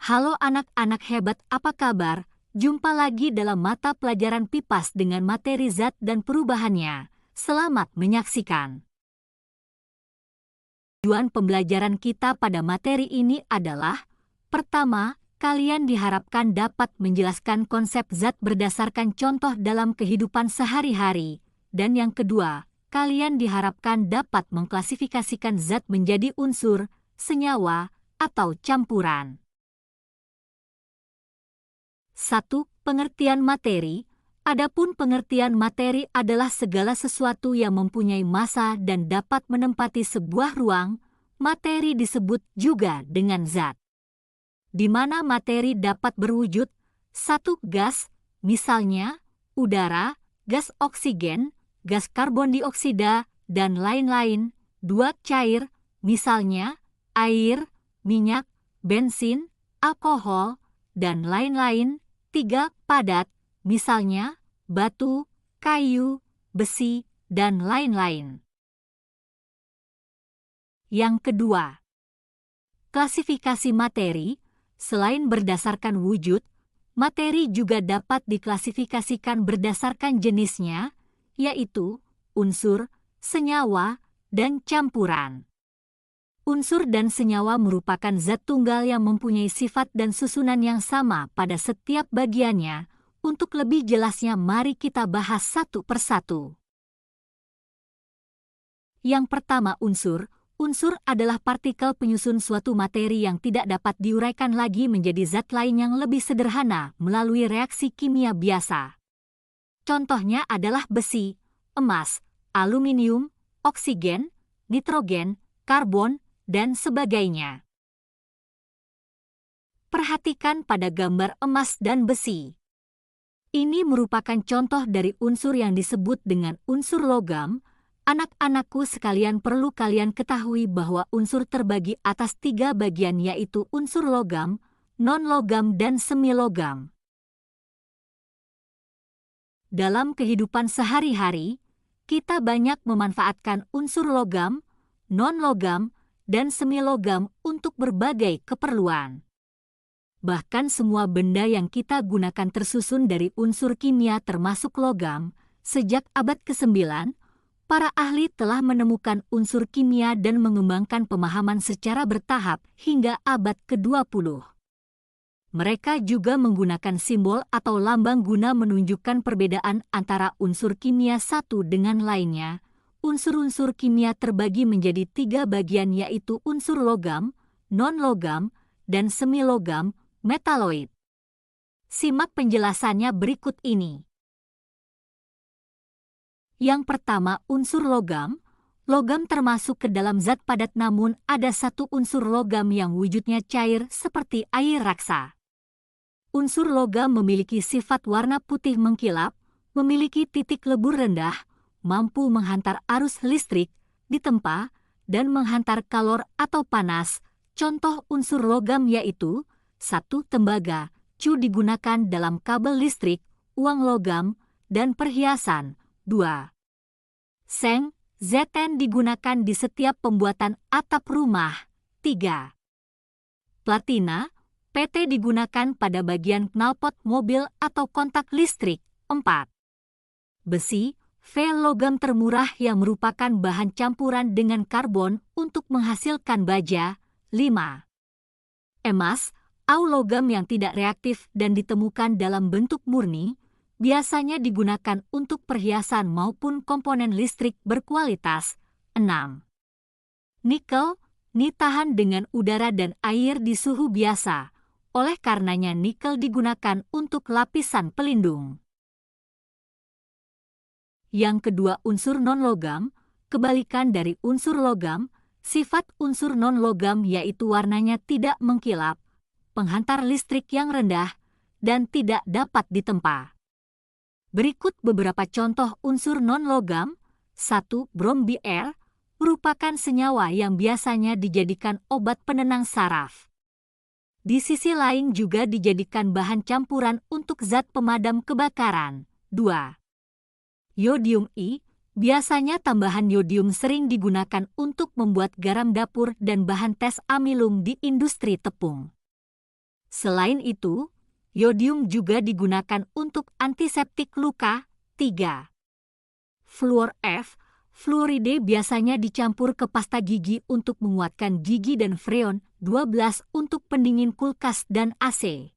Halo anak-anak hebat, apa kabar? Jumpa lagi dalam mata pelajaran PIPAS dengan materi zat dan perubahannya. Selamat menyaksikan. Tujuan pembelajaran kita pada materi ini adalah: pertama, kalian diharapkan dapat menjelaskan konsep zat berdasarkan contoh dalam kehidupan sehari-hari. Dan yang kedua, kalian diharapkan dapat mengklasifikasikan zat menjadi unsur, senyawa, atau campuran. 1. Pengertian materi. Adapun pengertian materi adalah segala sesuatu yang mempunyai massa dan dapat menempati sebuah ruang. Materi disebut juga dengan zat. Di mana materi dapat berwujud: 1. Gas, misalnya udara, gas oksigen, gas karbon dioksida, dan lain-lain. 2. Cair, misalnya air, minyak, bensin, alkohol, dan lain-lain. 3. Padat, misalnya batu, kayu, besi, dan lain-lain. Yang kedua, klasifikasi materi. Selain berdasarkan wujud, materi juga dapat diklasifikasikan berdasarkan jenisnya, yaitu unsur, senyawa, dan campuran. Unsur dan senyawa merupakan zat tunggal yang mempunyai sifat dan susunan yang sama pada setiap bagiannya. Untuk lebih jelasnya, mari kita bahas satu persatu. Yang pertama, unsur. Unsur adalah partikel penyusun suatu materi yang tidak dapat diuraikan lagi menjadi zat lain yang lebih sederhana melalui reaksi kimia biasa. Contohnya adalah besi, emas, aluminium, oksigen, nitrogen, karbon, dan sebagainya. Perhatikan pada gambar emas dan besi. Ini merupakan contoh dari unsur yang disebut dengan unsur logam. Anak-anakku sekalian, perlu kalian ketahui bahwa unsur terbagi atas 3 bagian, yaitu unsur logam, non-logam, dan semi-logam. Dalam kehidupan sehari-hari, kita banyak memanfaatkan unsur logam, non-logam, dan semi-logam untuk berbagai keperluan. Bahkan semua benda yang kita gunakan tersusun dari unsur kimia termasuk logam. Sejak abad ke-9, para ahli telah menemukan unsur kimia dan mengembangkan pemahaman secara bertahap hingga abad ke-20. Mereka juga menggunakan simbol atau lambang guna menunjukkan perbedaan antara unsur kimia satu dengan lainnya. Unsur-unsur kimia terbagi menjadi 3 bagian, yaitu unsur logam, non-logam, dan semi-logam, metaloid. Simak penjelasannya berikut ini. Yang pertama, unsur logam. Logam termasuk ke dalam zat padat, namun ada satu unsur logam yang wujudnya cair seperti air raksa. Unsur logam memiliki sifat warna putih mengkilap, memiliki titik lebur rendah, mampu menghantar arus listrik, ditempa, dan menghantar kalor atau panas. Contoh unsur logam yaitu: 1. Tembaga, cu digunakan dalam kabel listrik, uang logam, dan perhiasan. 2. Seng, Zn digunakan di setiap pembuatan atap rumah. 3. Platina, Pt digunakan pada bagian knalpot mobil atau kontak listrik. 4. Besi, V, logam termurah yang merupakan bahan campuran dengan karbon untuk menghasilkan baja. 5. Emas, Au, logam yang tidak reaktif dan ditemukan dalam bentuk murni, biasanya digunakan untuk perhiasan maupun komponen listrik berkualitas. 6. Nikel, Ni tahan dengan udara dan air di suhu biasa, oleh karenanya nikel digunakan untuk lapisan pelindung. Yang kedua, unsur non-logam. Kebalikan dari unsur logam, sifat unsur non-logam yaitu warnanya tidak mengkilap, penghantar listrik yang rendah, dan tidak dapat ditempa. Berikut beberapa contoh unsur non-logam. 1. Brom Br merupakan senyawa yang biasanya dijadikan obat penenang saraf. Di sisi lain juga dijadikan bahan campuran untuk zat pemadam kebakaran. 2. Yodium I, biasanya tambahan yodium sering digunakan untuk membuat garam dapur dan bahan tes amilum di industri tepung. Selain itu, yodium juga digunakan untuk antiseptik luka. 3. Fluor F. Fluoride biasanya dicampur ke pasta gigi untuk menguatkan gigi dan freon. 12 untuk pendingin kulkas dan AC.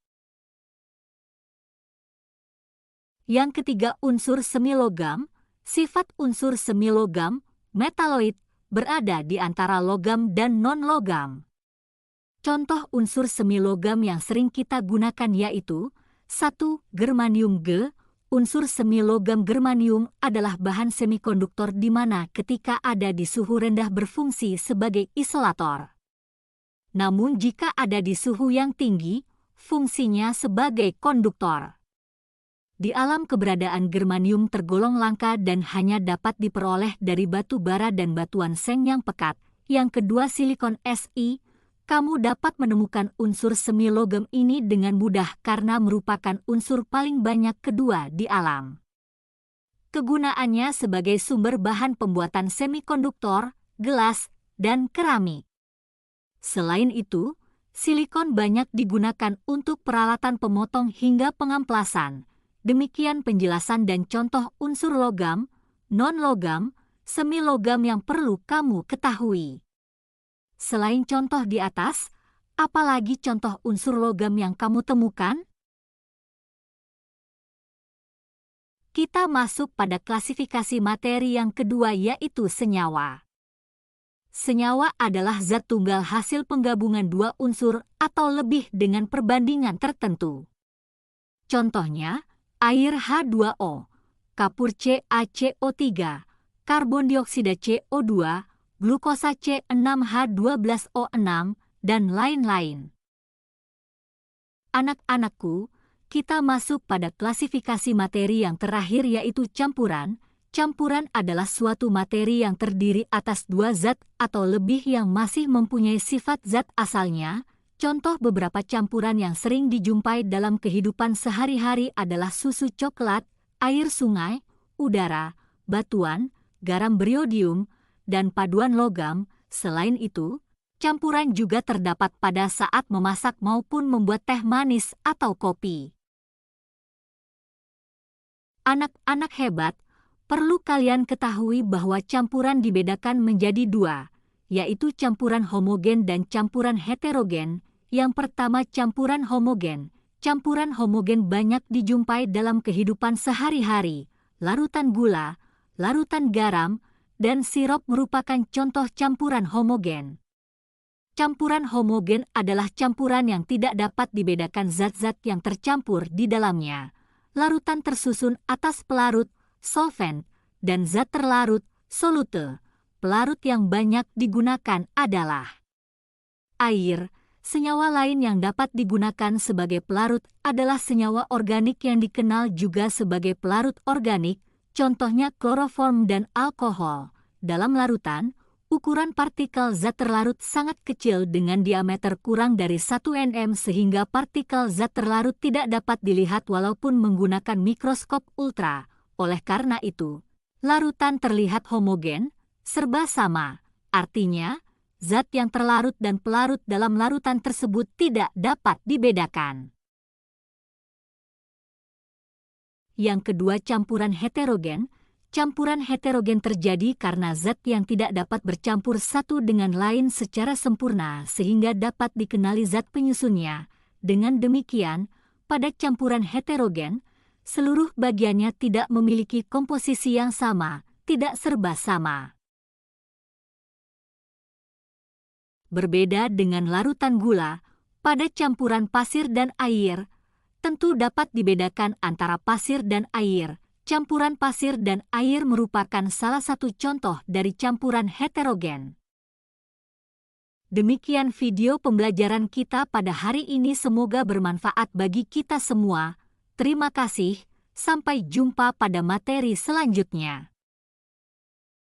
Yang ketiga, unsur semi logam. Sifat unsur semi logam, metaloid, berada di antara logam dan non-logam. Contoh unsur semi logam yang sering kita gunakan yaitu 1. Germanium G. Unsur semi logam germanium adalah bahan semikonduktor di mana ketika ada di suhu rendah berfungsi sebagai isolator. Namun jika ada di suhu yang tinggi, fungsinya sebagai konduktor. Di alam keberadaan germanium tergolong langka dan hanya dapat diperoleh dari batu bara dan batuan seng yang pekat. Yang kedua, silikon Si. Kamu dapat menemukan unsur semi logam ini dengan mudah karena merupakan unsur paling banyak kedua di alam. Kegunaannya sebagai sumber bahan pembuatan semikonduktor, gelas, dan keramik. Selain itu, silikon banyak digunakan untuk peralatan pemotong hingga pengamplasan. Demikian penjelasan dan contoh unsur logam, non-logam, semi logam yang perlu kamu ketahui. Selain contoh di atas, apalagi contoh unsur logam yang kamu temukan? Kita masuk pada klasifikasi materi yang kedua yaitu senyawa. Senyawa adalah zat tunggal hasil penggabungan dua unsur atau lebih dengan perbandingan tertentu. Contohnya, air H2O, kapur CaCO3, karbon dioksida CO2, glukosa C6H12O6, dan lain-lain. Anak-anakku, kita masuk pada klasifikasi materi yang terakhir yaitu campuran. Campuran adalah suatu materi yang terdiri atas dua zat atau lebih yang masih mempunyai sifat zat asalnya. Contoh beberapa campuran yang sering dijumpai dalam kehidupan sehari-hari adalah susu coklat, air sungai, udara, batuan, garam beriodium, dan paduan logam. Selain itu, campuran juga terdapat pada saat memasak maupun membuat teh manis atau kopi. Anak-anak hebat, perlu kalian ketahui bahwa campuran dibedakan menjadi dua, yaitu campuran homogen dan campuran heterogen. Yang pertama, campuran homogen. Campuran homogen banyak dijumpai dalam kehidupan sehari-hari. Larutan gula, larutan garam, dan sirup merupakan contoh campuran homogen. Campuran homogen adalah campuran yang tidak dapat dibedakan zat-zat yang tercampur di dalamnya. Larutan tersusun atas pelarut, solvent, dan zat terlarut, solute. Pelarut yang banyak digunakan adalah air. Senyawa lain yang dapat digunakan sebagai pelarut adalah senyawa organik yang dikenal juga sebagai pelarut organik. Contohnya kloroform dan alkohol. Dalam larutan, ukuran partikel zat terlarut sangat kecil dengan diameter kurang dari 1 nm sehingga partikel zat terlarut tidak dapat dilihat walaupun menggunakan mikroskop ultra. Oleh karena itu, larutan terlihat homogen, serba sama. Artinya, zat yang terlarut dan pelarut dalam larutan tersebut tidak dapat dibedakan. Yang kedua, campuran heterogen. Campuran heterogen terjadi karena zat yang tidak dapat bercampur satu dengan lain secara sempurna sehingga dapat dikenali zat penyusunnya. Dengan demikian, pada campuran heterogen, seluruh bagiannya tidak memiliki komposisi yang sama, tidak serba sama. Berbeda dengan larutan gula, pada campuran pasir dan air, tentu dapat dibedakan antara pasir dan air. Campuran pasir dan air merupakan salah satu contoh dari campuran heterogen. Demikian video pembelajaran kita pada hari ini, semoga bermanfaat bagi kita semua. Terima kasih, sampai jumpa pada materi selanjutnya.